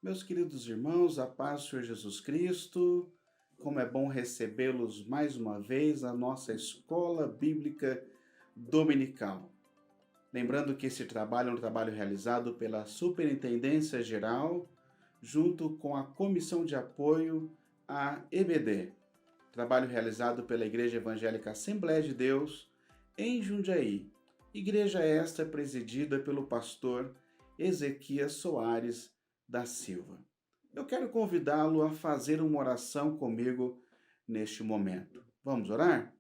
Meus queridos irmãos, a paz do Senhor Jesus Cristo, como é bom recebê-los mais uma vez na nossa escola bíblica dominical. Lembrando que esse trabalho é um trabalho realizado pela Superintendência Geral, junto com a Comissão de Apoio à EBD, trabalho realizado pela Igreja Evangélica Assembleia de Deus, em Jundiaí, igreja esta presidida pelo pastor Ezequias Soares da Silva. Eu quero convidá-lo a fazer uma oração comigo neste momento. Vamos orar?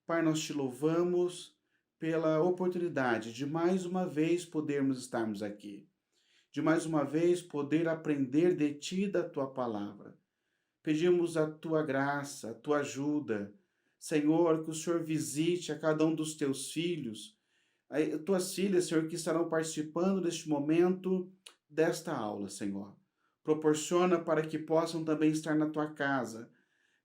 Pai, nós te louvamos pela oportunidade de mais uma vez podermos estarmos aqui, de mais uma vez poder aprender de ti e da tua palavra. Pedimos a tua graça, a tua ajuda. Senhor, que o Senhor visite a cada um dos teus filhos, as tuas filhas, Senhor, que estarão participando neste momento desta aula, Senhor. Proporciona para que possam também estar na tua casa,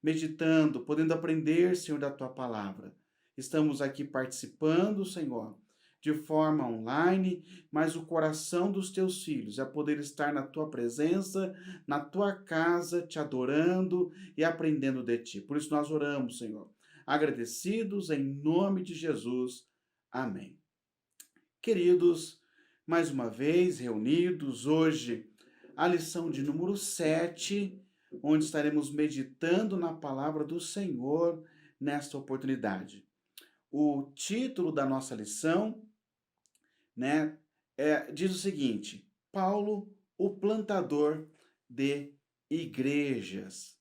meditando, podendo aprender, Senhor, da tua palavra. Estamos aqui participando, Senhor, de forma online, mas o coração dos teus filhos é poder estar na tua presença, na tua casa, te adorando e aprendendo de ti. Por isso nós oramos, Senhor, agradecidos em nome de Jesus. Amém. Queridos, mais uma vez reunidos hoje, a lição de número 7, onde estaremos meditando na palavra do Senhor nesta oportunidade. O título da nossa lição, diz o seguinte: Paulo, o plantador de igrejas.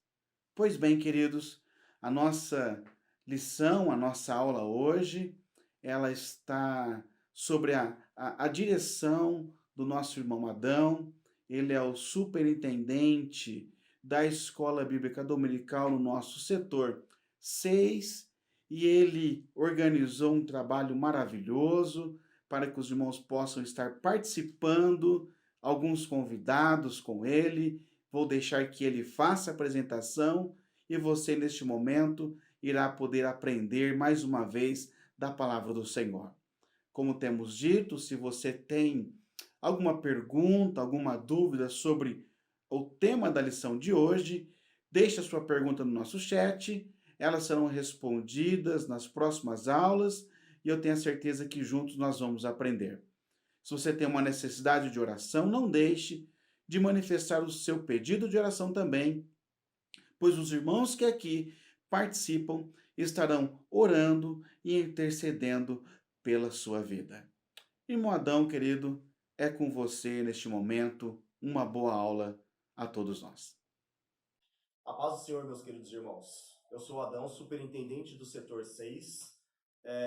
Pois bem, queridos, a nossa lição, a nossa aula hoje, ela está sobre a direção do nosso irmão Adão. Ele é o superintendente da Escola Bíblica Dominical no nosso setor 6 e ele organizou um trabalho maravilhoso para que os irmãos possam estar participando, alguns convidados com ele. Vou deixar que ele faça a apresentação e você, neste momento, irá poder aprender mais uma vez da palavra do Senhor. Como temos dito, se você tem alguma pergunta, alguma dúvida sobre o tema da lição de hoje, deixe a sua pergunta no nosso chat, elas serão respondidas nas próximas aulas e eu tenho a certeza que juntos nós vamos aprender. Se você tem uma necessidade de oração, não deixe de manifestar o seu pedido de oração também, pois os irmãos que aqui participam estarão orando e intercedendo pela sua vida. Irmão Adão, querido, é com você neste momento. Uma boa aula a todos nós. A paz do Senhor, meus queridos irmãos. Eu sou Adão, superintendente do setor 6,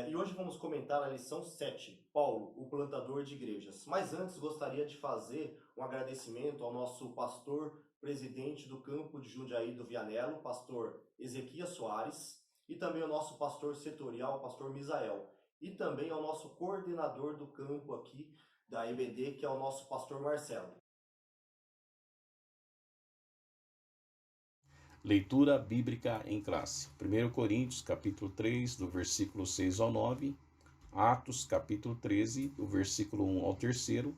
e hoje vamos comentar a lição 7, Paulo, o plantador de igrejas. Mas antes gostaria de fazer um agradecimento ao nosso pastor presidente do campo de Jundiaí do Vianello, pastor Ezequias Soares, e também ao nosso pastor setorial, pastor Misael, e também ao nosso coordenador do campo aqui da EBD, que é o nosso pastor Marcelo. Leitura bíblica em classe. 1 Coríntios, capítulo 3, do versículo 6 ao 9. Atos, capítulo 13, do versículo 1 ao 3º.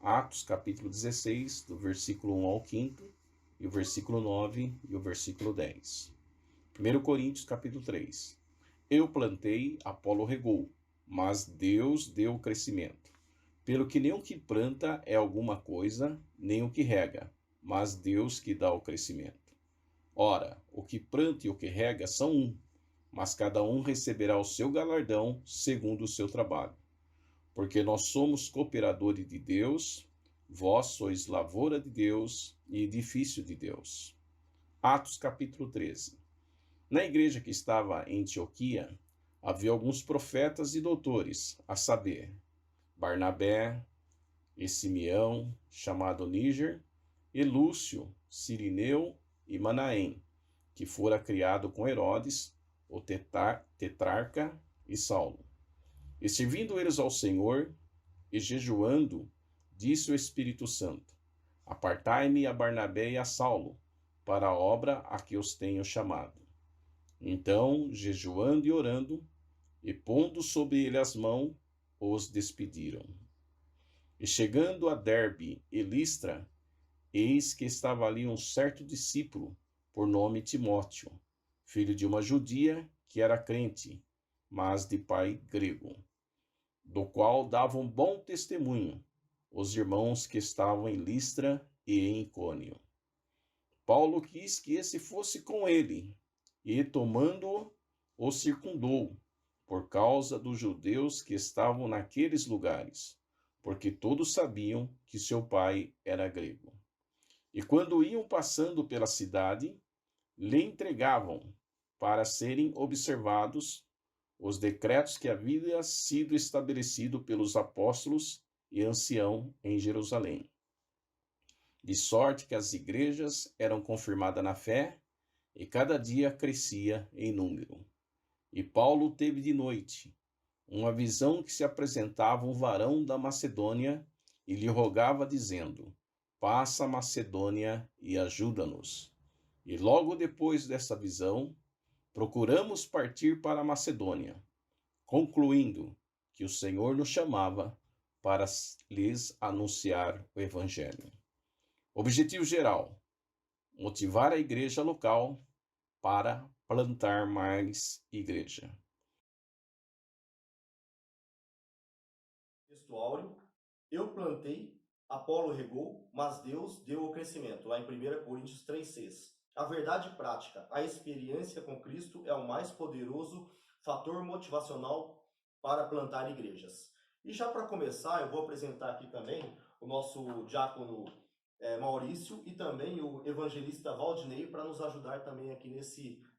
Atos, capítulo 16, do versículo 1 ao 5º. E o versículo 9 e o versículo 10. 1 Coríntios, capítulo 3. Eu plantei, Apolo regou, mas Deus deu o crescimento. Pelo que nem o que planta é alguma coisa, nem o que rega, mas Deus que dá o crescimento. Ora, o que planta e o que rega são um, mas cada um receberá o seu galardão segundo o seu trabalho. Porque nós somos cooperadores de Deus, vós sois lavoura de Deus e edifício de Deus. Atos capítulo 13. Na igreja que estava em Antioquia, havia alguns profetas e doutores, a saber, Barnabé, e Simeão, chamado Níger, e Lúcio, Cirineu e Manaém, que fora criado com Herodes, o tetrarca, e Saulo. E servindo eles ao Senhor, e jejuando, disse o Espírito Santo: Apartai-me a Barnabé e a Saulo, para a obra a que os tenho chamado. Então, jejuando e orando, e pondo sobre ele as mãos, os despediram. E chegando a Derbe e Listra, eis que estava ali um certo discípulo, por nome Timóteo, filho de uma judia que era crente, mas de pai grego, do qual davam bom testemunho os irmãos que estavam em Listra e em Icônio. Paulo quis que esse fosse com ele, e tomando-o, o circundou, por causa dos judeus que estavam naqueles lugares, porque todos sabiam que seu pai era grego. E quando iam passando pela cidade, lhe entregavam, para serem observados, os decretos que havia sido estabelecido pelos apóstolos e ancião em Jerusalém. De sorte que as igrejas eram confirmadas na fé, e cada dia crescia em número. E Paulo teve de noite uma visão que se apresentava um varão da Macedônia e lhe rogava, dizendo: passa a Macedônia e ajuda-nos. E logo depois dessa visão, procuramos partir para a Macedônia, concluindo que o Senhor nos chamava para lhes anunciar o Evangelho. Objetivo geral: motivar a igreja local para plantar mais igreja. Texto áureo. Eu plantei, Apolo regou, mas Deus deu o crescimento, lá em 1 Coríntios 3,6. A verdade prática, a experiência com Cristo é o mais poderoso fator motivacional para plantar igrejas. E já para começar, eu vou apresentar aqui também o nosso diácono Maurício e também o evangelista Valdinei para nos ajudar também aqui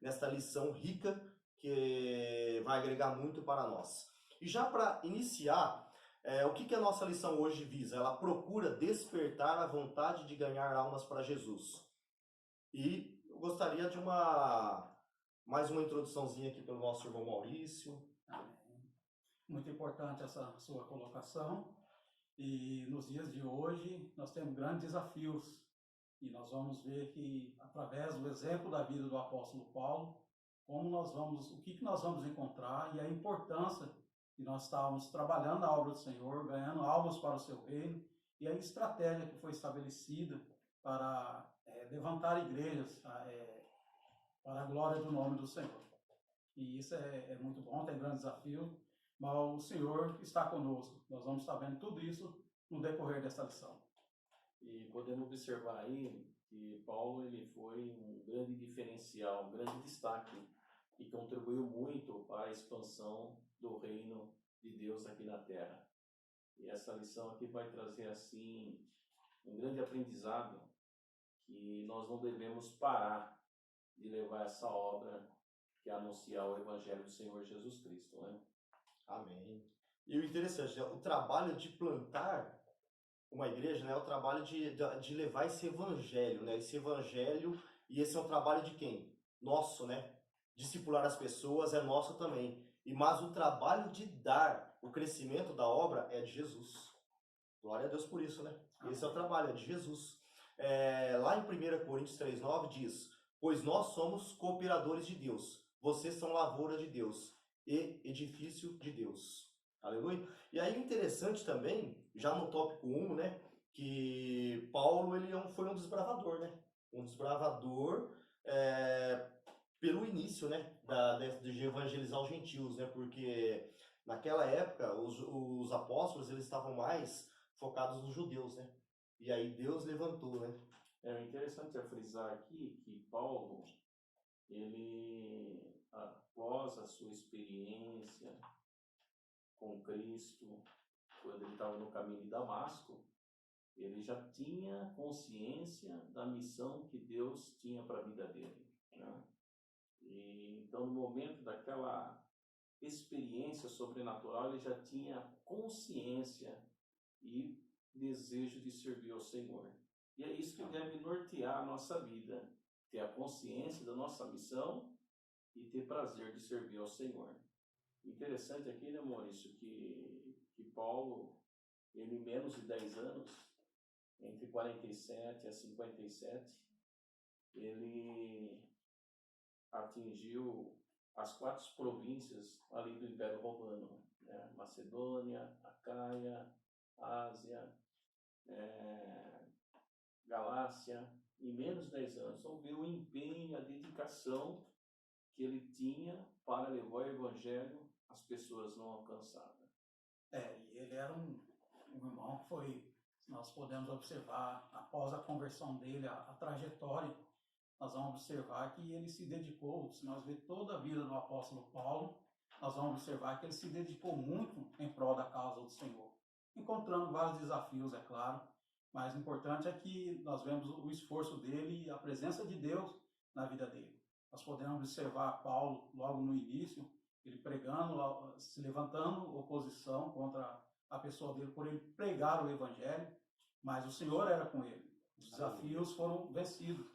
nesta lição rica que vai agregar muito para nós. E já para iniciar, o que a nossa lição hoje visa? Ela procura despertar a vontade de ganhar almas para Jesus. E eu gostaria de mais uma introduçãozinha aqui pelo nosso irmão Maurício. Muito importante essa sua colocação. E nos dias de hoje nós temos grandes desafios. E nós vamos ver que, através do exemplo da vida do apóstolo Paulo, o que nós vamos encontrar e a importância de nós estarmos trabalhando a obra do Senhor, ganhando almas para o seu reino, e a estratégia que foi estabelecida para levantar igrejas para a glória do nome do Senhor. E isso é muito bom, tem grande desafio, mas o Senhor está conosco. Nós vamos estar vendo tudo isso no decorrer desta lição. E podemos observar aí que Paulo ele foi um grande diferencial, um grande destaque e contribuiu muito para a expansão do reino de Deus aqui na Terra. E essa lição aqui vai trazer assim um grande aprendizado que nós não devemos parar de levar essa obra que é anunciar o Evangelho do Senhor Jesus Cristo, né? Amém. E o interessante, o trabalho de plantar uma igreja, né, é o trabalho de levar esse evangelho, né? Esse evangelho, e esse é o trabalho de quem? Nosso, né? Discipular as pessoas é nosso também. Mas o trabalho de dar o crescimento da obra é de Jesus. Glória a Deus por isso, né? Esse é o trabalho, é de Jesus. Lá em 1 Coríntios 3,9 diz: pois nós somos cooperadores de Deus, vocês são lavoura de Deus e edifício de Deus. Aleluia. E aí interessante também, já no tópico 1, né, que Paulo ele foi um desbravador, né? Um desbravador pelo início, né, de evangelizar os gentios, né? Porque naquela época os apóstolos eles estavam mais focados nos judeus, né? E aí Deus levantou, né? É interessante frisar aqui que Paulo, ele, após a sua experiência com Cristo, quando ele estava no caminho de Damasco, ele já tinha consciência da missão que Deus tinha para a vida dele, né? E então, no momento daquela experiência sobrenatural, ele já tinha consciência e desejo de servir ao Senhor. E é isso que deve nortear a nossa vida, ter a consciência da nossa missão e ter prazer de servir ao Senhor. Interessante aqui, né, Maurício, que Paulo, ele em menos de 10 anos, entre 47 a 57, ele atingiu as 4 províncias ali do Império Romano, né? Macedônia, Acaia, Ásia, Galácia, em menos de 10 anos. Vamos ver o empenho, a dedicação que ele tinha para levar o evangelho às pessoas não alcançadas. E ele era um irmão que foi, nós podemos observar, após a conversão dele, a trajetória, nós vamos observar que ele se dedicou, se nós vemos toda a vida do apóstolo Paulo, nós vamos observar que ele se dedicou muito em prol da causa do Senhor, encontrando vários desafios, é claro, mas o importante é que nós vemos o esforço dele e a presença de Deus na vida dele. Nós podemos observar Paulo logo no início, ele pregando, se levantando oposição contra a pessoa dele por ele pregar o evangelho, mas o Senhor era com ele. Os desafios foram vencidos.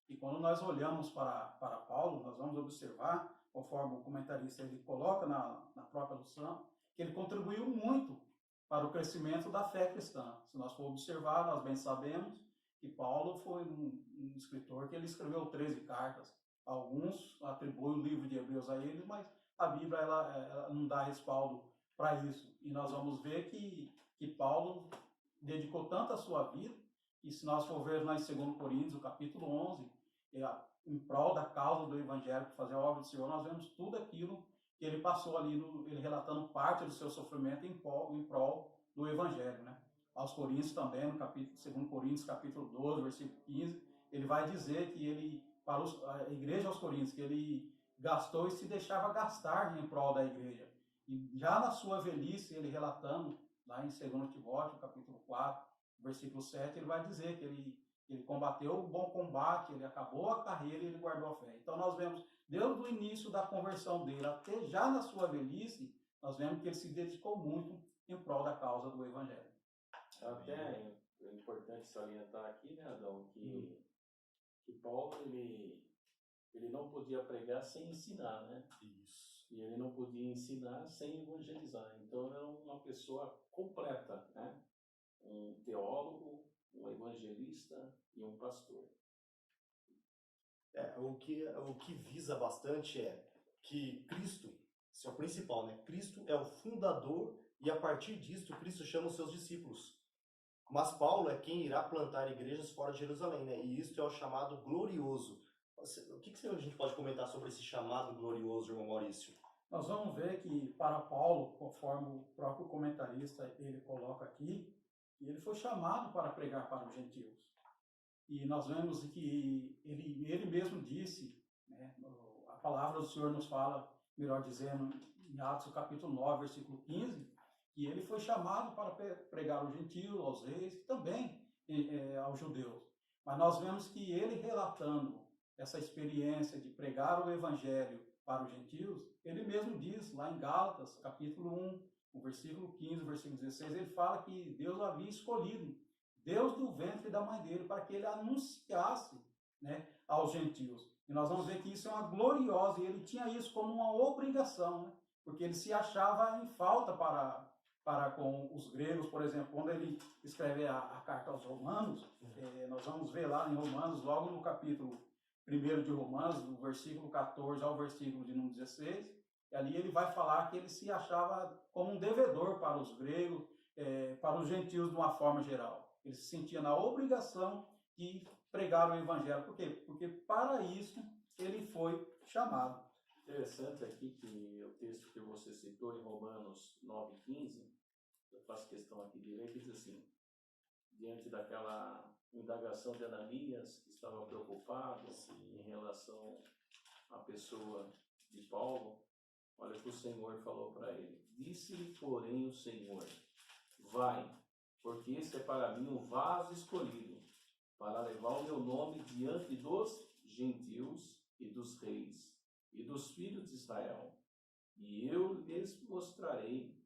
E quando nós olhamos para Paulo, nós vamos observar, conforme o comentarista ele coloca na própria lição, que ele contribuiu muito para o crescimento da fé cristã. Se nós for observar, nós bem sabemos que Paulo foi um escritor que ele escreveu 13 cartas. Alguns atribuem o livro de Hebreus a ele, mas a Bíblia ela não dá respaldo para isso. E nós vamos ver que Paulo dedicou tanto a sua vida, e se nós for ver lá em 2 Coríntios, o capítulo 11, em prol da causa do Evangelho, para fazer a obra do Senhor, nós vemos tudo aquilo que ele passou ali, ele relatando parte do seu sofrimento em prol do Evangelho, né? Aos Coríntios também, no capítulo 2 Coríntios, capítulo 12, versículo 15, ele vai dizer que ele, para a igreja aos Coríntios, que ele gastou e se deixava gastar em prol da igreja. E já na sua velhice, ele relatando, lá em 2 Timóteo, capítulo 4, versículo 7, ele vai dizer que ele combateu o bom combate, ele acabou a carreira e ele guardou a fé. Então nós vemos, desde o início da conversão dele até já na sua velhice, nós vemos que ele se dedicou muito em prol da causa do Evangelho. Até é importante salientar aqui, né, Adão, que Paulo, ele não podia pregar sem ensinar, né? Isso. E ele não podia ensinar sem evangelizar. Então, era uma pessoa completa, né? Um teólogo, um evangelista e um pastor. O que visa bastante é que Cristo, isso é o principal, né? Cristo é o fundador e a partir disso Cristo chama os seus discípulos. Mas Paulo é quem irá plantar igrejas fora de Jerusalém, né? E isso é o chamado glorioso. O que a gente pode comentar sobre esse chamado glorioso, irmão Maurício? Nós vamos ver que para Paulo, conforme o próprio comentarista ele coloca aqui, ele foi chamado para pregar para os gentios. E nós vemos que ele mesmo disse, né, a palavra do Senhor nos fala, melhor dizendo, em Atos capítulo 9, versículo 15, que ele foi chamado para pregar aos gentios, aos reis e também aos judeus. Mas nós vemos que ele relatando essa experiência de pregar o evangelho para os gentios, ele mesmo diz lá em Gálatas, capítulo 1, o versículo 15, o versículo 16, ele fala que Deus havia escolhido Deus do ventre da mãe dele para que ele anunciasse, né, aos gentios. E nós vamos ver que isso é uma gloriosa, e ele tinha isso como uma obrigação, né, porque ele se achava em falta para com os gregos, por exemplo, quando ele escreve a carta aos Romanos, nós vamos ver lá em Romanos, logo no capítulo 1 de Romanos, do versículo 14 ao versículo de número 16, e ali ele vai falar que ele se achava como um devedor para os gregos, para os gentios de uma forma geral. Ele se sentia na obrigação de pregar o evangelho. Por quê? Porque para isso ele foi chamado. Interessante aqui que o texto que você citou em Romanos 9,15, eu faço questão aqui de ler, que diz assim: diante daquela indagação de Ananias, que estava preocupado em relação à pessoa de Paulo, olha o que o Senhor falou para ele. Disse-lhe, porém, o Senhor: vai, porque este é para mim um vaso escolhido, para levar o meu nome diante dos gentios e dos reis e dos filhos de Israel. E eu lhes mostrarei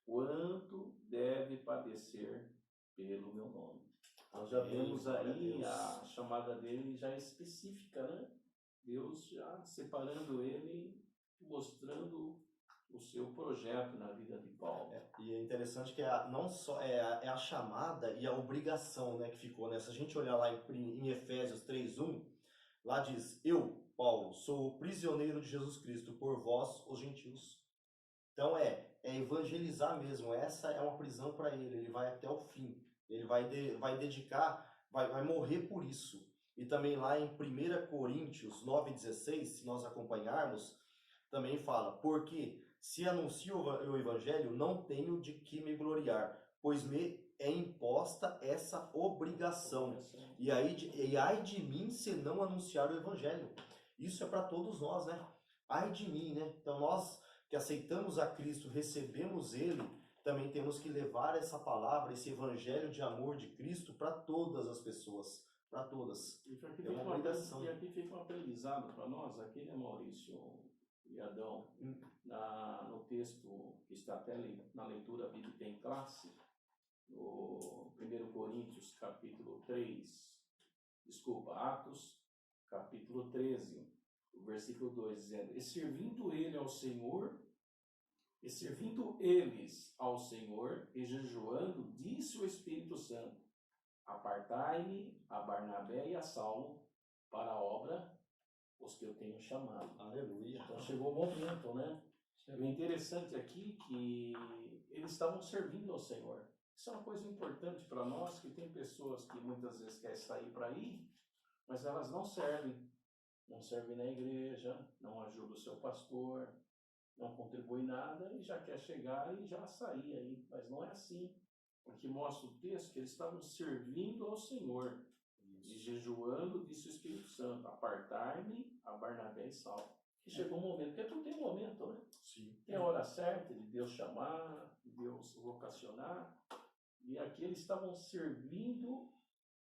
quanto deve padecer pelo meu nome. Nós já vemos aí a chamada dele já específica, né? Deus já separando ele, mostrando o seu projeto na vida de Paulo. E é interessante que não só é a chamada e a obrigação, né, que ficou, né? Se a gente olhar lá em Efésios 3:1, lá diz: eu, Paulo, sou o prisioneiro de Jesus Cristo por vós, os gentios. Então é evangelizar mesmo. Essa é uma prisão para ele. Ele vai até o fim. Ele vai dedicar vai morrer por isso. E também lá em 1 Coríntios 9,16, se nós acompanharmos, também fala, porque se anuncio o evangelho, não tenho de que me gloriar, pois me é imposta essa obrigação. E ai de mim se não anunciar o evangelho. Isso é para todos nós, né? Ai de mim, né? Então nós que aceitamos a Cristo, recebemos Ele, também temos que levar essa palavra, esse evangelho de amor de Cristo para todas as pessoas, para todas. E aqui É uma obrigação. E aqui fica um aprendizado para nós, aqui, né, Maurício e Adão, no texto que está até na leitura bíblica em classe, no 1 Coríntios, Atos, capítulo 13, o versículo 2, dizendo, e servindo eles ao Senhor, e jejuando, disse o Espírito Santo, apartai-me a Barnabé e a Saulo para a obra, os que eu tenho chamado. Aleluia. Então chegou o momento, né? O interessante aqui é que eles estavam servindo ao Senhor. Isso é uma coisa importante para nós, que tem pessoas que muitas vezes querem sair para ir, mas elas não servem. Não servem na igreja, não ajudam o seu pastor, não contribui nada e já quer chegar e já sair aí. Mas não é assim. Porque mostra o texto que eles estavam servindo ao Senhor. E jejuando, disse o Espírito Santo, apartar-me a Barnabé e Saulo. E chegou um momento, porque tudo tem um momento, né? Sim. Tem a hora certa de Deus chamar, de Deus vocacionar. E aqui eles estavam servindo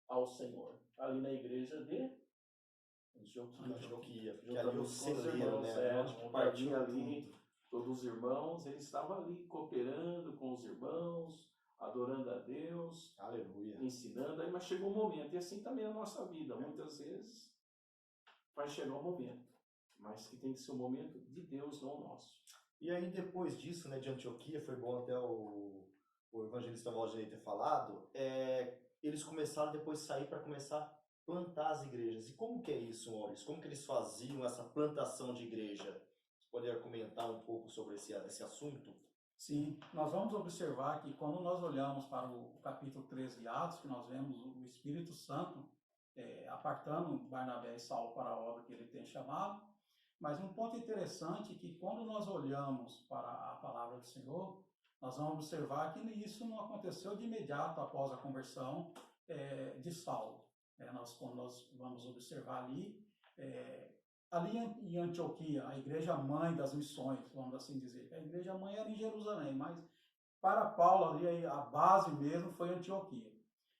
ao Senhor, ali na igreja de Antioquia. Que ali juntamente o com os celeiro, irmãos, né? Onde um partiu jardim ali, tudo. todos os irmãos, eles estavam ali cooperando com os irmãos, adorando a Deus, Aleluia. ensinando, aí, mas chegou um momento, e assim também é a nossa vida, muitas vezes vai chegar um momento, mas que tem que ser um momento de Deus, não nosso. E aí depois disso, né, de Antioquia, foi bom até o evangelista Valdinei ter falado, eles começaram depois a sair para começar a plantar as igrejas. E como que é isso, Maurício? Como que eles faziam essa plantação de igreja? Você poderia comentar um pouco sobre esse assunto? Sim, nós vamos observar que quando nós olhamos para o capítulo 13 de Atos, que nós vemos o Espírito Santo apartando Barnabé e Saulo para a obra que ele tem chamado, mas um ponto interessante é que quando nós olhamos para a palavra do Senhor, nós vamos observar que isso não aconteceu de imediato após a conversão de Saulo. Quando nós vamos observar ali em Antioquia, a igreja mãe das missões, vamos assim dizer. A igreja mãe era em Jerusalém, mas para Paulo ali a base mesmo foi Antioquia.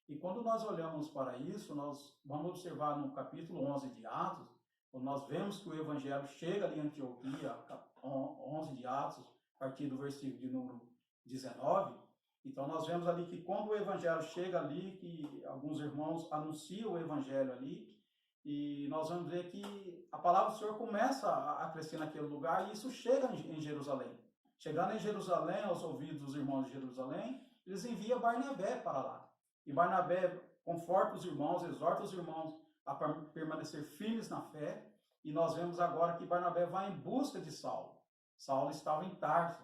E quando nós olhamos para isso, nós vamos observar no capítulo 11 de Atos, quando nós vemos que o evangelho chega ali em Antioquia, 11 de Atos, a partir do versículo de número 19, então nós vemos ali que quando o evangelho chega ali, que alguns irmãos anunciam o evangelho ali, e nós vamos ver que a palavra do Senhor começa a crescer naquele lugar e isso chega em Jerusalém. Chegando em Jerusalém, aos ouvidos dos irmãos de Jerusalém, eles enviam Barnabé para lá. E Barnabé conforta os irmãos, exorta os irmãos a permanecer firmes na fé. E nós vemos agora que Barnabé vai em busca de Saulo. Saulo estava em Tarso.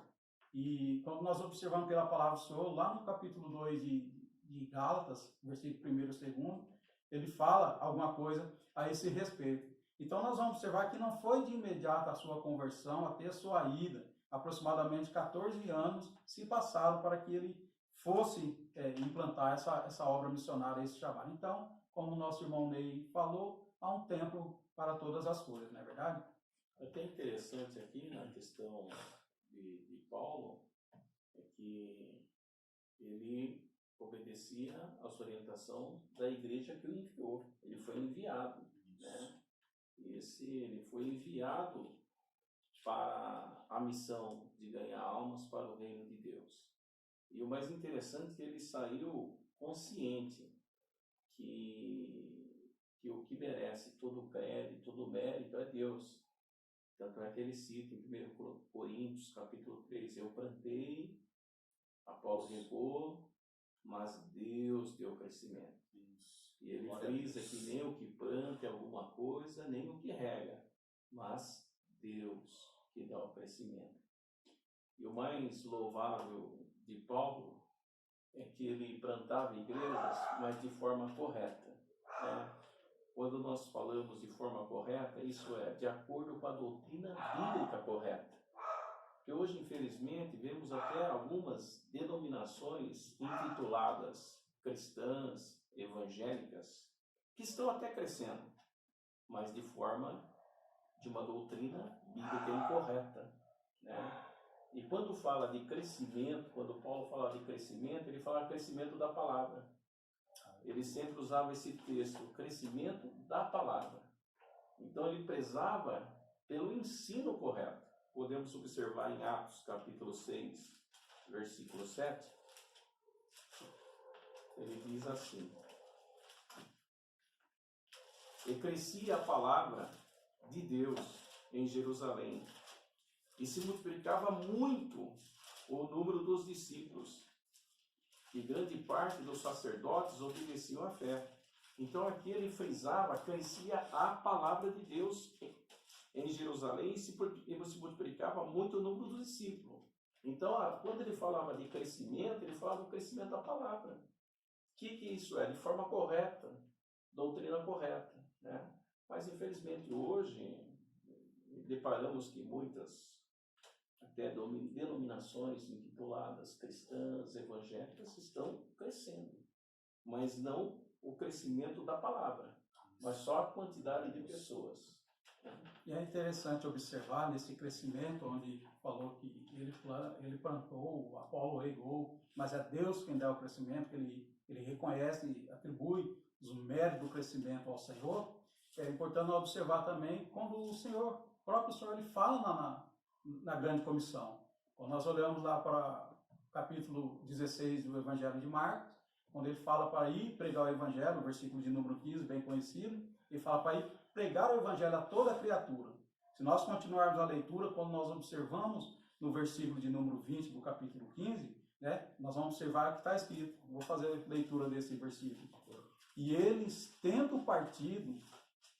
E quando nós observamos pela palavra do Senhor, lá no capítulo 2 de Gálatas, versículo 1 e 2, ele fala alguma coisa a esse respeito. Então nós vamos observar que não foi de imediato a sua conversão até a sua ida. Aproximadamente 14 anos se passaram para que ele fosse implantar essa obra missionária, esse trabalho. Então, como o nosso irmão Ney falou, há um tempo para todas as coisas, não é verdade? É até interessante aqui na questão de Paulo, é que ele obedecia às orientações da igreja que o enviou. Ele foi enviado, né? Ele foi enviado para a missão de ganhar almas para o reino de Deus. E o mais interessante é que ele saiu consciente que o que merece todo o crédito, todo o mérito é Deus. Tanto é que ele cita em 1 Coríntios, capítulo 3, eu plantei, Apolo regou, mas Deus deu crescimento. E ele frisa que nem o que planta é alguma coisa, nem o que rega, mas Deus que dá o crescimento. E o mais louvável de Paulo é que ele plantava igrejas, mas de forma correta, né? Quando nós falamos de forma correta, isso é, de acordo com a doutrina bíblica correta. Porque hoje, infelizmente, vemos até algumas denominações intituladas cristãs, evangélicas, que estão até crescendo, mas de forma de uma doutrina bíblica incorreta, né? E quando fala de crescimento, quando Paulo fala de crescimento, ele fala crescimento da palavra. Ele sempre usava esse texto, crescimento da palavra. Então ele prezava pelo ensino correto. Podemos observar em Atos capítulo 6, versículo 7. Ele diz assim: e crescia a palavra de Deus em Jerusalém, e se multiplicava muito o número dos discípulos, e grande parte dos sacerdotes obedeciam à fé. Então aqui ele frisava, crescia a palavra de Deus em Jerusalém, e se multiplicava muito o número dos discípulos. Então, quando ele falava de crescimento, ele falava do crescimento da palavra. O que isso é? De forma correta, doutrina correta, né? Mas infelizmente hoje deparamos que muitas até denominações intituladas cristãs, evangélicas, estão crescendo, mas não o crescimento da palavra, mas só a quantidade de pessoas. E é interessante observar nesse crescimento, onde falou que ele plantou, Apolo regou, mas é Deus quem dá o crescimento, ele reconhece e atribui os méritos do crescimento ao Senhor. É importante observar também quando o próprio Senhor, ele fala na grande comissão. Quando nós olhamos lá para o capítulo 16 do Evangelho de Marcos, quando ele fala para ir pregar o Evangelho, o versículo de número 15, bem conhecido, ele fala para ir pregar o Evangelho a toda criatura. Se nós continuarmos a leitura, quando nós observamos no versículo de número 20 do capítulo 15, né, nós vamos observar que está escrito, vou fazer a leitura desse versículo. E eles, tendo partido,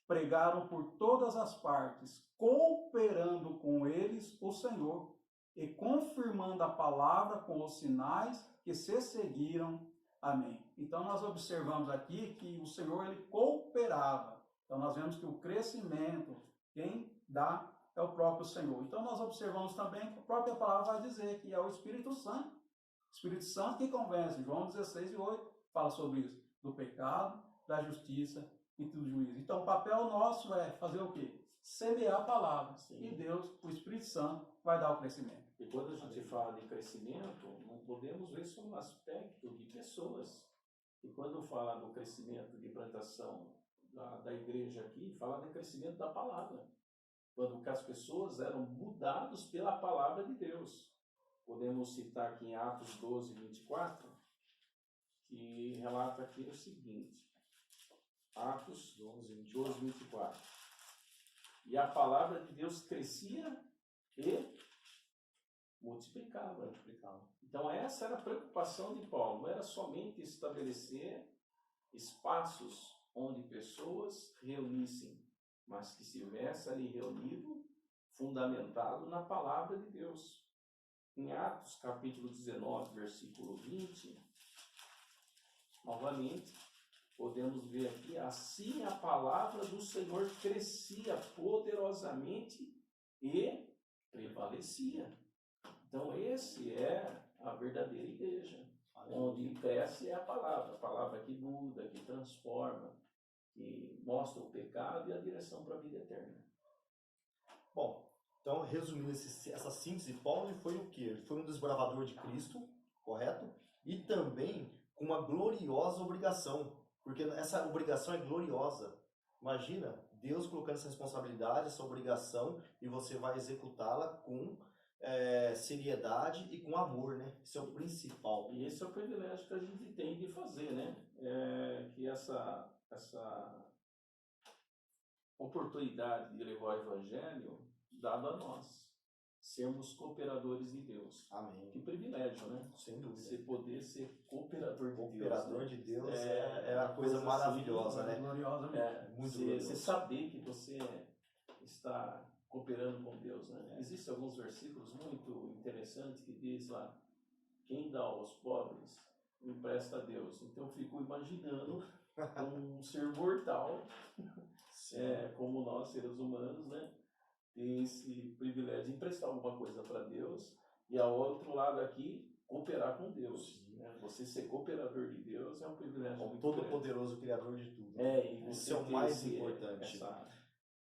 pregaram por todas as partes, cooperando com eles o Senhor, e confirmando a palavra com os sinais que se seguiram. Amém. Então nós observamos aqui que o Senhor, ele cooperava. Então nós vemos que o crescimento, quem dá é o próprio Senhor. Então nós observamos também que a própria palavra vai dizer que é o Espírito Santo. O Espírito Santo que convence. João 16:8 fala sobre isso. Do pecado, da justiça e do juízo. Então o papel nosso é fazer o quê? Semear a palavra. Sim. E Deus, o Espírito Santo, vai dar o crescimento. E quando a gente fala de crescimento, não podemos ver só um aspecto de pessoas. E quando fala do crescimento de plantação da igreja aqui, fala do crescimento da palavra. Quando as pessoas eram mudadas pela palavra de Deus. Podemos citar aqui em Atos 12:24, que relata aqui o seguinte. Atos 12:24. E a palavra de Deus crescia e multiplicava. Então essa era a preocupação de Paulo, não era somente estabelecer espaços onde pessoas reunissem, mas que estivesse ali reunido, fundamentado na palavra de Deus. Em Atos capítulo 19, versículo 20, novamente, podemos ver aqui, assim a palavra do Senhor crescia poderosamente e prevalecia. Então esse é a verdadeira igreja, onde cresce é a palavra que muda, que transforma, que mostra o pecado e a direção para a vida eterna. Bom, então resumindo essa síntese, Paulo foi o quê? Ele foi um desbravador de Cristo, correto? E também com uma gloriosa obrigação, porque essa obrigação é gloriosa. Imagina Deus colocando essa responsabilidade, essa obrigação, e você vai executá-la com seriedade e com amor, né? Isso é o principal. E esse é o privilégio que a gente tem de fazer, né? Que essa oportunidade de levar o Evangelho dado a nós, sermos cooperadores de Deus. Amém. Que privilégio, né? Sem dúvida. Você poder ser cooperador de Deus. Cooperador de Deus é a coisa maravilhosa, né? Gloriosa mesmo. Muito você saber que você está cooperando com Deus, né? Existem alguns versículos muito interessantes que diz lá, quem dá aos pobres me empresta a Deus. Então eu fico imaginando um ser mortal, como nós, seres humanos, né? Ter esse privilégio de emprestar alguma coisa para Deus e ao outro lado aqui, cooperar com Deus. Né? Você ser cooperador de Deus é um privilégio O muito Todo-Poderoso Criador de tudo. e Esse é o ter mais importante.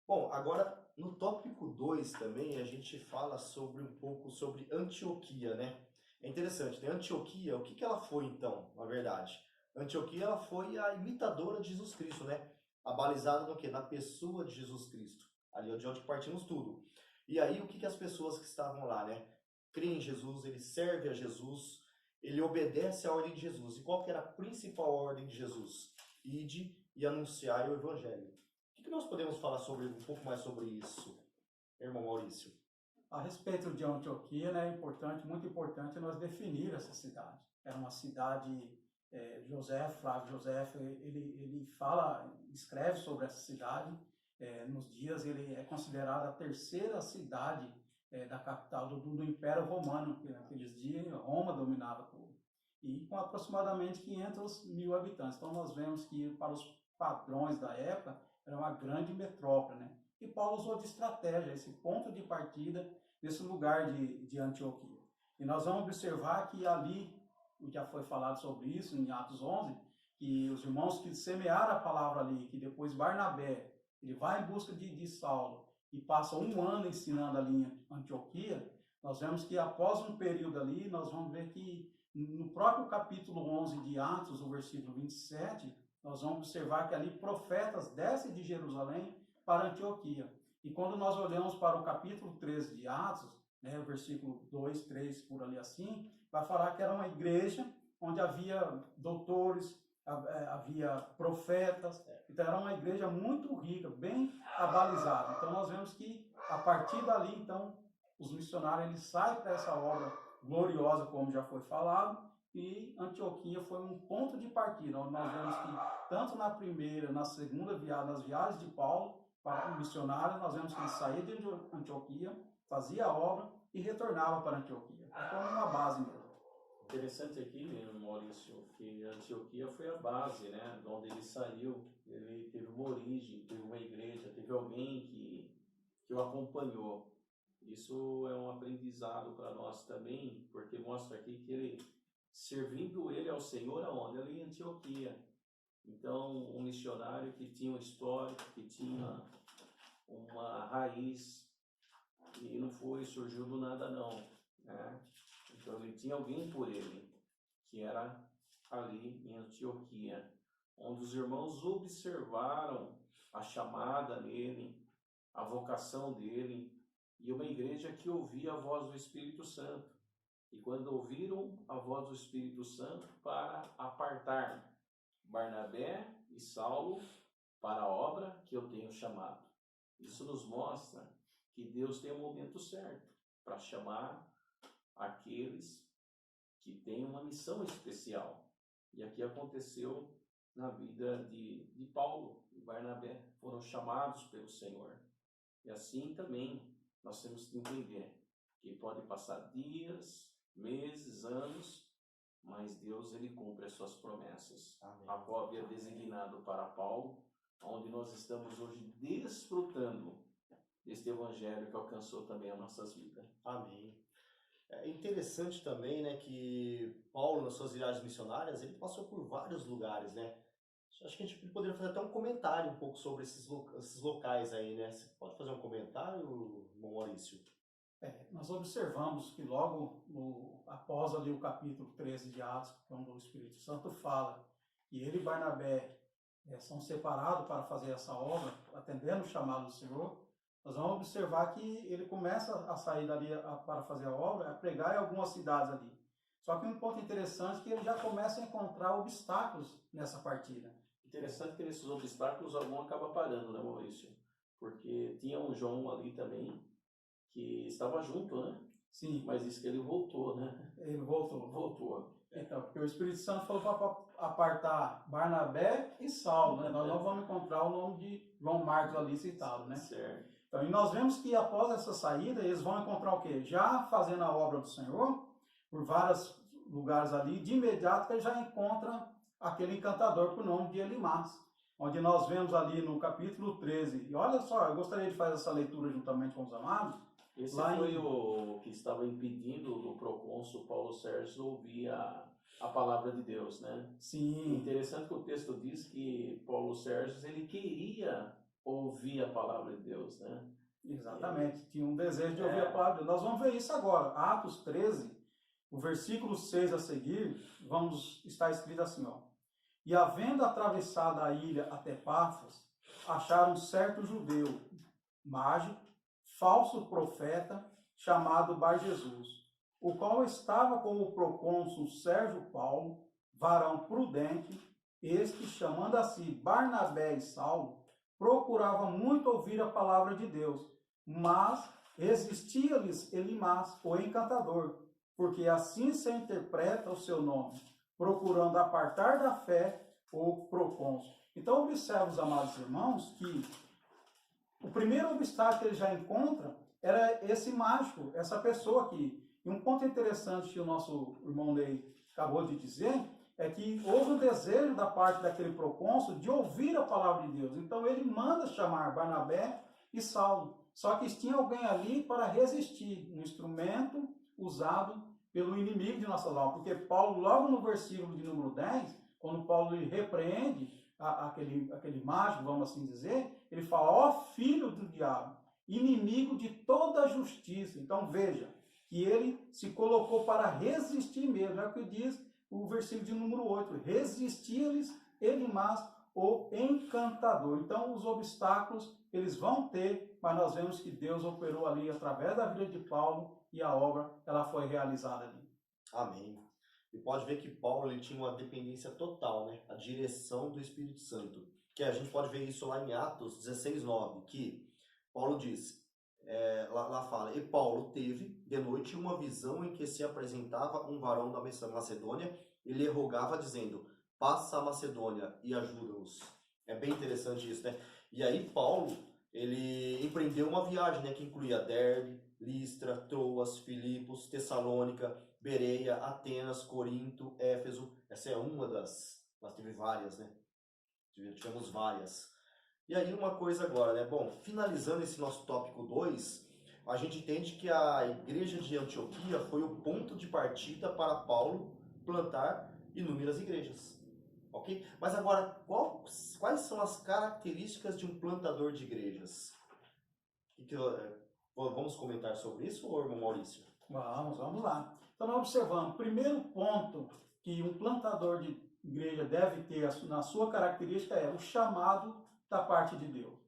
Bom, agora no tópico 2 também a gente fala um pouco sobre Antioquia, né? É interessante, né? Antioquia, o que ela foi então, na verdade? Antioquia, ela foi a imitadora de Jesus Cristo, né? Abalizada no quê? Na pessoa de Jesus Cristo. Ali é de onde partimos tudo. E aí, o que as pessoas que estavam lá, né? Creem em Jesus, ele serve a Jesus, ele obedece à ordem de Jesus. E qual que era a principal ordem de Jesus? Ide e anunciai o Evangelho. O que nós podemos falar um pouco mais sobre isso, irmão Maurício? A respeito de Antioquia, né, é importante, muito importante nós definir essa cidade. Era uma cidade, Flávio José, ele escreve sobre essa cidade. Nos dias ele é considerado a terceira cidade da capital do Império Romano, que naqueles dias Roma dominava tudo. E com aproximadamente 500 mil habitantes. Então nós vemos que para os padrões da época era uma grande metrópole, né? E Paulo usou de estratégia, esse ponto de partida, nesse lugar de Antioquia. E nós vamos observar que ali, já foi falado sobre isso em Atos 11, que os irmãos que semearam a palavra ali, que depois Barnabé, ele vai em busca de Saulo e passa um ano ensinando ali em Antioquia, nós vemos que após um período ali, nós vamos ver que no próprio capítulo 11 de Atos, o versículo 27, nós vamos observar que ali profetas descem de Jerusalém para Antioquia. E quando nós olhamos para o capítulo 13 de Atos, né, o versículo 2, 3, por ali assim, vai falar que era uma igreja onde havia doutores, havia profetas, então era uma igreja muito rica, bem abalizada. Então nós vemos que a partir dali, então, os missionários eles saem para essa obra gloriosa, como já foi falado, e Antioquia foi um ponto de partida, onde nós vemos que tanto na primeira, na segunda viagem, nas viagens de Paulo para o missionário, nós vemos que ele saía de Antioquia, fazia a obra e retornava para Antioquia. É como uma base mesmo. Interessante aqui, Maurício, que Antioquia foi a base, né, de onde ele saiu. Ele teve uma origem, teve uma igreja, teve alguém que o acompanhou. Isso é um aprendizado para nós também, porque mostra aqui que ele, servindo ele ao Senhor, aonde? Ali em Antioquia. Então, um missionário que tinha um histórico, que tinha uma raiz, e não surgiu do nada não, né? Então ele tinha alguém por ele, que era ali em Antioquia, onde os irmãos observaram a chamada nele, a vocação dele, e uma igreja que ouvia a voz do Espírito Santo. E quando ouviram a voz do Espírito Santo para apartar Barnabé e Saulo para a obra que eu tenho chamado. Isso nos mostra que Deus tem um momento certo para chamar aqueles que têm uma missão especial. E aqui aconteceu na vida de Paulo e Barnabé. Foram chamados pelo Senhor. E assim também nós temos que entender que pode passar dias, meses, anos, mas Deus ele cumpre as suas promessas. Amém. A qual havia designado para Paulo, onde nós estamos hoje desfrutando deste evangelho que alcançou também as nossas vidas. Amém. É interessante também, né, que Paulo, nas suas viagens missionárias, ele passou por vários lugares, né? Acho que a gente poderia fazer até um comentário um pouco sobre esses locais aí, né? Você pode fazer um comentário, Maurício? Nós observamos que logo após ali o capítulo 13 de Atos, quando o Espírito Santo fala que ele e Barnabé são separados para fazer essa obra, atendendo o chamado do Senhor, nós vamos observar que ele começa a sair dali para fazer a obra, a pregar em algumas cidades ali. Só que um ponto interessante é que ele já começa a encontrar obstáculos nessa partida. Interessante que nesses obstáculos algum acaba parando, né, Maurício? Porque tinha um João ali também, que estava junto, né? Sim. Mas disse que ele voltou, né? Ele voltou. Voltou. Então, porque o Espírito Santo falou para apartar Barnabé e Saulo, né? Nós não vamos encontrar o nome de João Marcos ali citado, né? Certo. Então, e nós vemos que após essa saída, eles vão encontrar o quê? Já fazendo a obra do Senhor, por várias lugares ali, de imediato ele já encontra aquele encantador por nome de Elimas, onde nós vemos ali no capítulo 13. E olha só, eu gostaria de fazer essa leitura juntamente com os amados. Esse Lá foi em- o que estava impedindo o procônsul Paulo Sérgio ouvir a palavra de Deus, né? Sim, Interessante que o texto diz que Paulo Sérgio ele queria ouvir a palavra de Deus, né? exatamente. Tinha um desejo de ouvir a palavra de Deus. Nós vamos ver isso agora. Atos 13, o versículo 6 a seguir, está escrito assim, ó. E havendo atravessado a ilha até Pafos, acharam um certo judeu, mágico, falso profeta, chamado Bar Jesus, o qual estava com o procônsul Sérgio Paulo, varão prudente, este, chamando a si Barnabé e Saulo, procurava muito ouvir a palavra de Deus, mas resistia-lhes Elimas, o encantador, porque assim se interpreta o seu nome, procurando apartar da fé o procônsul. Então, observe, os amados irmãos, que o primeiro obstáculo que ele já encontra era esse mágico, essa pessoa aqui. E um ponto interessante que o nosso irmão Ney acabou de dizer é que houve um desejo da parte daquele procônsul de ouvir a palavra de Deus. Então ele manda chamar Barnabé e Saulo. Só que tinha alguém ali para resistir, um instrumento usado pelo inimigo de nossas almas. Porque Paulo, logo no versículo de número 10, quando Paulo repreende aquele mágico, vamos assim dizer, ele fala, ó filho do diabo, inimigo de toda a justiça. Então veja, que ele se colocou para resistir mesmo, é o que diz o versículo de número 8, resistir-lhes Elimas, o encantador. Então os obstáculos eles vão ter, mas nós vemos que Deus operou ali através da vida de Paulo e a obra ela foi realizada ali. Amém. E pode ver que Paulo ele tinha uma dependência total, né? A direção do Espírito Santo. Que a gente pode ver isso lá em Atos 16:9, que Paulo diz, lá fala, e Paulo teve de noite uma visão em que se apresentava um varão da Macedônia e lhe rogava dizendo, passa a Macedônia e ajuda-os. É bem interessante isso, né? E aí Paulo, ele empreendeu uma viagem, né? Que incluía Derbe, Listra, Troas, Filipos, Tessalônica, Bereia, Atenas, Corinto, Éfeso. Essa é uma das... Nós tivemos várias, né? Tivemos várias. E aí uma coisa agora, né? Bom, finalizando esse nosso tópico 2, a gente entende que a igreja de Antioquia foi o ponto de partida para Paulo plantar inúmeras igrejas. Ok? Mas agora, quais são as características de um plantador de igrejas? Vamos comentar sobre isso, ou irmão Maurício? Vamos lá. Então nós observamos, primeiro ponto que um plantador de igreja deve ter na sua característica é o chamado da parte de Deus.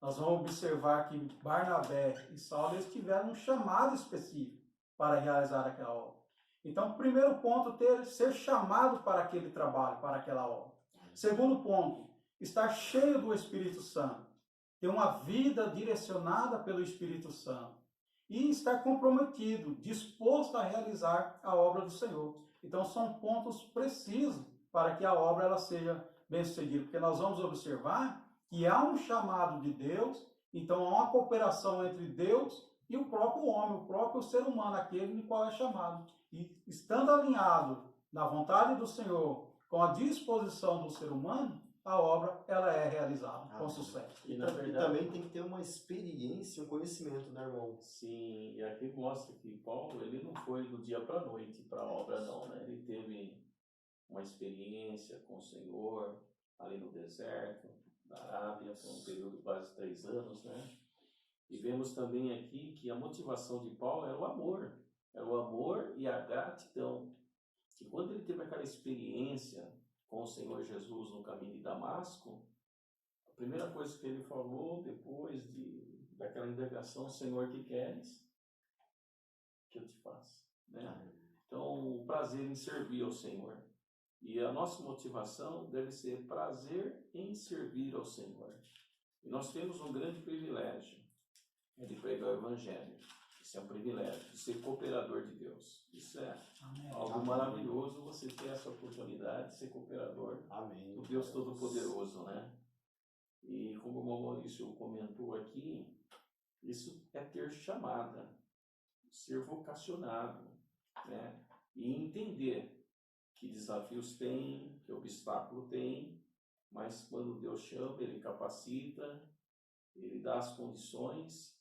Nós vamos observar que Barnabé e Saulo eles tiveram um chamado específico para realizar aquela obra. Então, primeiro ponto, ser chamado para aquele trabalho, para aquela obra. Segundo ponto, estar cheio do Espírito Santo. Ter uma vida direcionada pelo Espírito Santo. E estar comprometido, disposto a realizar a obra do Senhor. Então, são pontos precisos para que a obra ela seja bem-sucedida. Porque nós vamos observar que há um chamado de Deus, então há uma cooperação entre Deus e o próprio homem, o próprio ser humano, aquele no qual é chamado. E estando alinhado na vontade do Senhor, com a disposição do ser humano, a obra ela é realizada com sucesso. E, na verdade, também tem que ter uma experiência, um conhecimento, né, irmão? Sim, e aqui mostra que Paulo ele não foi do dia para a noite para a obra, não, né? Ele teve uma experiência com o Senhor ali no deserto da Arábia, por um período de quase 3 anos, né? E vemos também aqui que a motivação de Paulo era o amor e a gratidão. Que quando ele teve aquela experiência com o Senhor Jesus no caminho de Damasco, a primeira coisa que ele falou depois daquela indagação, Senhor, que queres que eu te faça? Né? Então, o prazer em servir ao Senhor. E a nossa motivação deve ser prazer em servir ao Senhor. E nós temos um grande privilégio de pregar o Evangelho. Isso é um privilégio, de ser cooperador de Deus. Isso é algo maravilhoso, você ter essa oportunidade de ser cooperador do Deus Todo-Poderoso, né? E como o irmão Maurício comentou aqui, isso é ter chamada, ser vocacionado, né? e entender que desafios tem, que obstáculo tem, mas quando Deus chama, Ele capacita, Ele dá as condições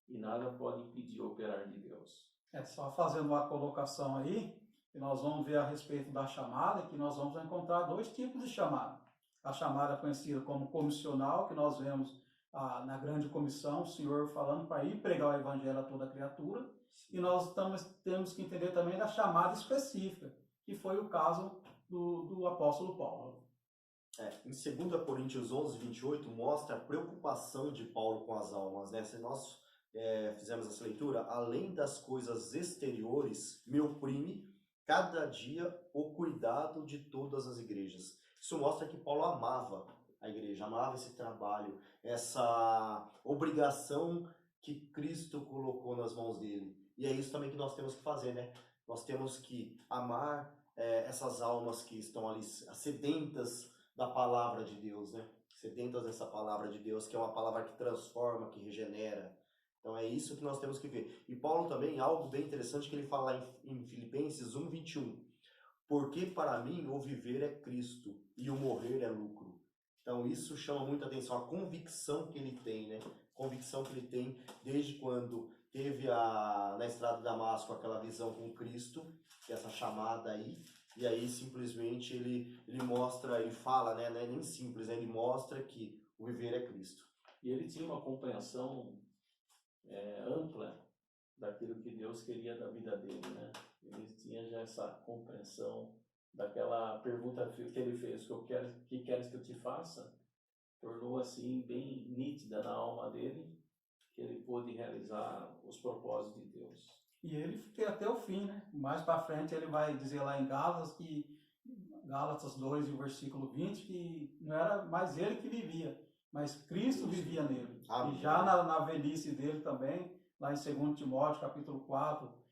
e nada pode impedir o operar de Deus. Só fazendo uma colocação aí, que nós vamos ver a respeito da chamada, que nós vamos encontrar dois tipos de chamada. A chamada conhecida como comissional, que nós vemos na grande comissão, o Senhor falando para ir pregar o evangelho a toda criatura. E nós temos que entender também da chamada específica, que foi o caso do apóstolo Paulo. Em 2 Coríntios 11, 28, mostra a preocupação de Paulo com as almas, né? Se nós fizermos essa leitura, além das coisas exteriores, me oprime cada dia o cuidado de todas as igrejas. Isso mostra que Paulo amava a igreja, amava esse trabalho, essa obrigação que Cristo colocou nas mãos dele. E é isso também que nós temos que fazer, né? Nós temos que amar essas almas que estão ali sedentas da palavra de Deus, né? Sedentas dessa palavra de Deus, que é uma palavra que transforma, que regenera. Então é isso que nós temos que ver. E Paulo também, algo bem interessante que ele fala em Filipenses 1, 21. Porque para mim o viver é Cristo e o morrer é lucro. Então isso chama muita atenção, a convicção que ele tem, né? Convicção que ele tem desde quando teve na estrada de Damasco aquela visão com Cristo, que é essa chamada aí. E aí simplesmente ele mostra, ele fala, né? Não é nem simples, né? Ele mostra que o viver é Cristo. E ele tinha uma compreensão ampla daquilo que Deus queria da vida dele, né? Ele tinha já essa compreensão daquela pergunta que ele fez, que queres que eu te faça? Tornou assim bem nítida na alma dele, que ele pôde realizar os propósitos de Deus. E ele fica até o fim, né? Mais para frente ele vai dizer lá em Gálatas 2, o versículo 20, que não era mais ele que vivia, mas Cristo vivia nele. Amém. E já na velhice dele também, lá em 2 Timóteo, capítulo 4,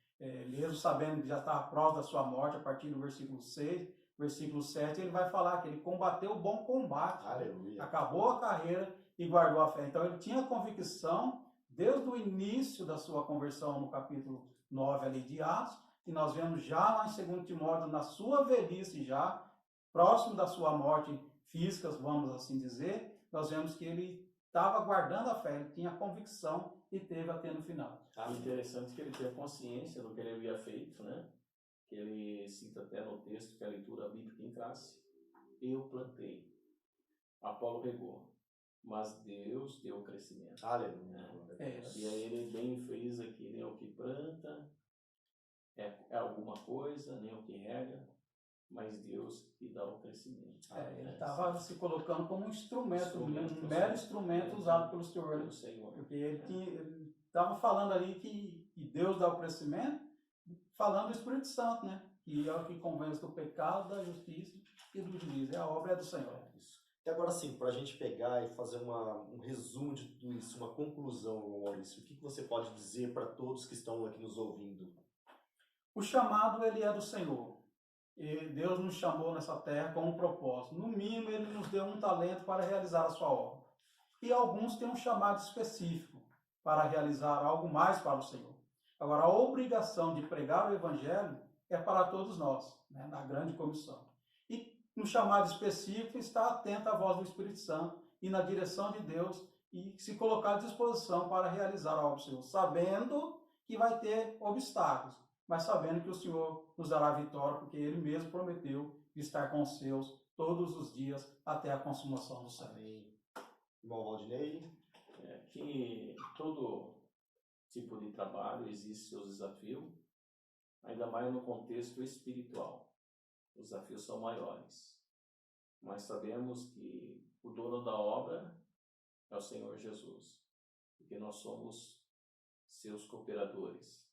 mesmo sabendo que já estava próximo da sua morte, a partir do versículo 6, versículo 7, ele vai falar que ele combateu o bom combate, Aleluia. acabou a carreira e guardou a fé. Então ele tinha convicção, desde o início da sua conversão, no capítulo 9 ali de Atos, e nós vemos já lá em 2 Timóteo, na sua velhice já, próximo da sua morte física, vamos assim dizer, nós vemos que ele estava guardando a fé, ele tinha convicção e teve até no final. Interessante que ele tinha consciência do que ele havia feito, né? Que ele cita até no texto que a leitura bíblica em classe. Eu plantei, Apolo regou, mas Deus deu o crescimento. Aleluia. E aí ele bem fez aqui, nem o que planta é alguma coisa, nem o que rega, mas Deus que dá o crescimento. Ele estava se colocando como um instrumento, um mero instrumento usado pelo Senhor. Porque ele estava falando ali que Deus dá o crescimento, falando do Espírito Santo, né? Que é o que convence do pecado, da justiça e do juízo. A obra é do Senhor. Isso. E agora sim, para a gente pegar e fazer um resumo de tudo isso, uma conclusão, Maurício, o que você pode dizer para todos que estão aqui nos ouvindo? O chamado, ele é do Senhor. E Deus nos chamou nessa terra com um propósito. No mínimo, ele nos deu um talento para realizar a sua obra. E alguns têm um chamado específico para realizar algo mais para o Senhor. Agora, a obrigação de pregar o Evangelho é para todos nós, né, na grande comissão. E no chamado específico, está atento à voz do Espírito Santo e na direção de Deus e se colocar à disposição para realizar a obra do Senhor, sabendo que vai ter obstáculos, mas sabendo que o Senhor nos dará vitória, porque Ele mesmo prometeu de estar com os seus todos os dias até a consumação do céu. Amém. Irmão Valdinei? Que todo tipo de trabalho existe seus desafios, ainda mais no contexto espiritual. Os desafios são maiores, mas sabemos que o dono da obra é o Senhor Jesus, porque nós somos seus cooperadores,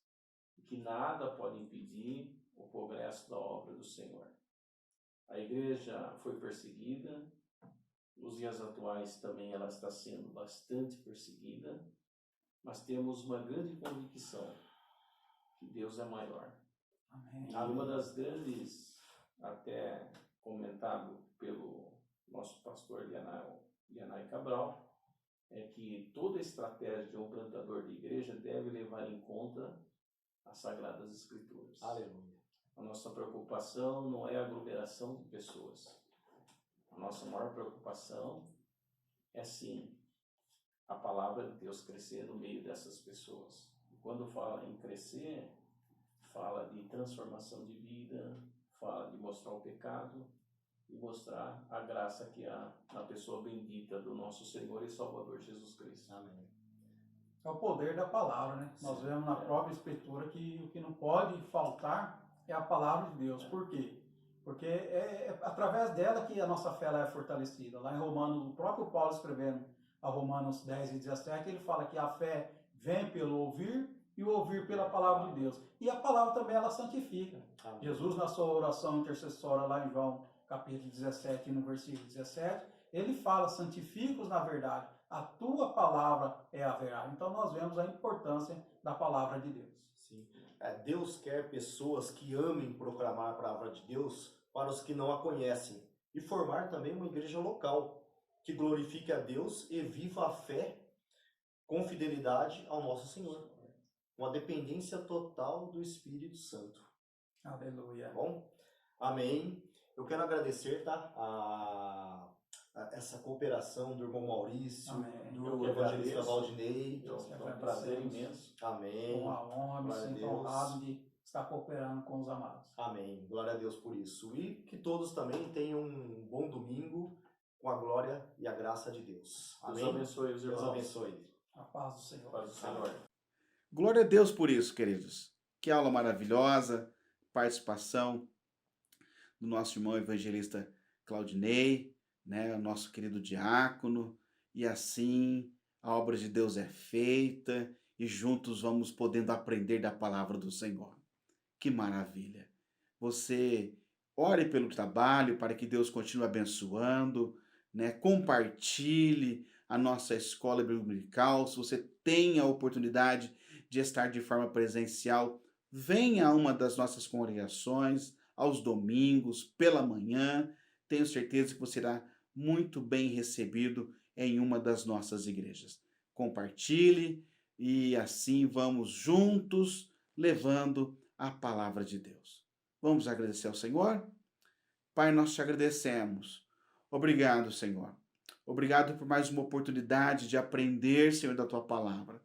e que nada pode impedir o progresso da obra do Senhor. A igreja foi perseguida, nos dias atuais também ela está sendo bastante perseguida, mas temos uma grande convicção que Deus é maior. Amém. E uma das grandes, até comentado pelo nosso pastor Lianai Cabral, é que toda estratégia de um plantador de igreja deve levar em conta as Sagradas Escrituras. Aleluia. A nossa preocupação não é a aglomeração de pessoas. A nossa maior preocupação é, sim, a palavra de Deus crescer no meio dessas pessoas. E quando fala em crescer, fala de transformação de vida, fala de mostrar o pecado e mostrar a graça que há na pessoa bendita do nosso Senhor e Salvador Jesus Cristo. Amém. É o poder da palavra, né? Sim, Nós vemos na própria Escritura que o que não pode faltar é a palavra de Deus. Por quê? Porque é através dela que a nossa fé ela é fortalecida. Lá em Romanos, o próprio Paulo escrevendo a Romanos 10 e 17, ele fala que a fé vem pelo ouvir e o ouvir pela palavra de Deus. E a palavra também ela santifica. Amém. Jesus, na sua oração intercessória lá em João capítulo 17, no versículo 17, ele fala, santifica-os na verdade, a tua palavra é a verdade. Então nós vemos a importância da palavra de Deus. Sim. Deus quer pessoas que amem proclamar a palavra de Deus para os que não a conhecem e formar também uma igreja local que glorifique a Deus e viva a fé com fidelidade ao nosso Senhor. Uma dependência total do Espírito Santo. Aleluia. Tá bom? Amém. Eu quero agradecer, tá? Essa cooperação do irmão Maurício, Amém. do Eu que evangelista agradeço. Valdinei. Então, foi um prazer imenso. Amém. Com a honra, me Glória a sinto Deus. honrado de estar cooperando com os amados. Amém. Glória a Deus por isso. E que todos também tenham um bom domingo com a glória e a graça de Deus. Deus Amém. abençoe os Deus irmãos. abençoe. A paz do Senhor. Paz do Senhor. Glória a Deus por isso, queridos. Que aula maravilhosa, participação do nosso irmão evangelista Claudinei, né, o nosso querido diácono, e assim a obra de Deus é feita e juntos vamos podendo aprender da palavra do Senhor. Que maravilha! Você ore pelo trabalho para que Deus continue abençoando, né? Compartilhe a nossa escola dominical. Se você tem a oportunidade de estar de forma presencial, venha a uma das nossas congregações aos domingos, pela manhã. Tenho certeza que você será muito bem recebido em uma das nossas igrejas. Compartilhe e assim vamos juntos levando a palavra de Deus. Vamos agradecer ao Senhor? Pai, nós te agradecemos. Obrigado, Senhor. Obrigado por mais uma oportunidade de aprender, Senhor, da tua palavra.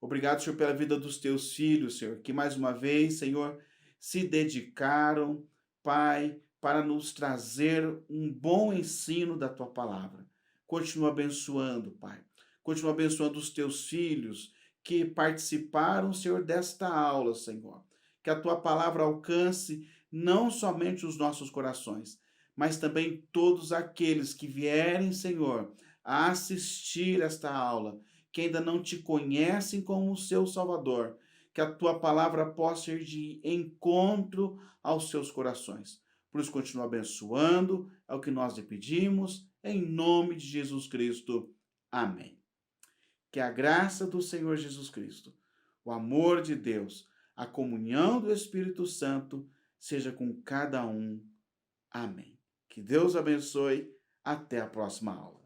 Obrigado, Senhor, pela vida dos teus filhos, Senhor, que mais uma vez, Senhor, se dedicaram, Pai, para nos trazer um bom ensino da tua palavra. Continua abençoando, Pai. Continua abençoando os teus filhos que participaram, Senhor, desta aula, Senhor. Que a tua palavra alcance não somente os nossos corações, mas também todos aqueles que vierem, Senhor, a assistir esta aula, que ainda não te conhecem como seu Salvador, que a tua palavra possa ir de encontro aos seus corações. Por isso, continua abençoando, é o que nós lhe pedimos, em nome de Jesus Cristo. Amém. Que a graça do Senhor Jesus Cristo, o amor de Deus, a comunhão do Espírito Santo seja com cada um. Amém. Que Deus abençoe. Até a próxima aula.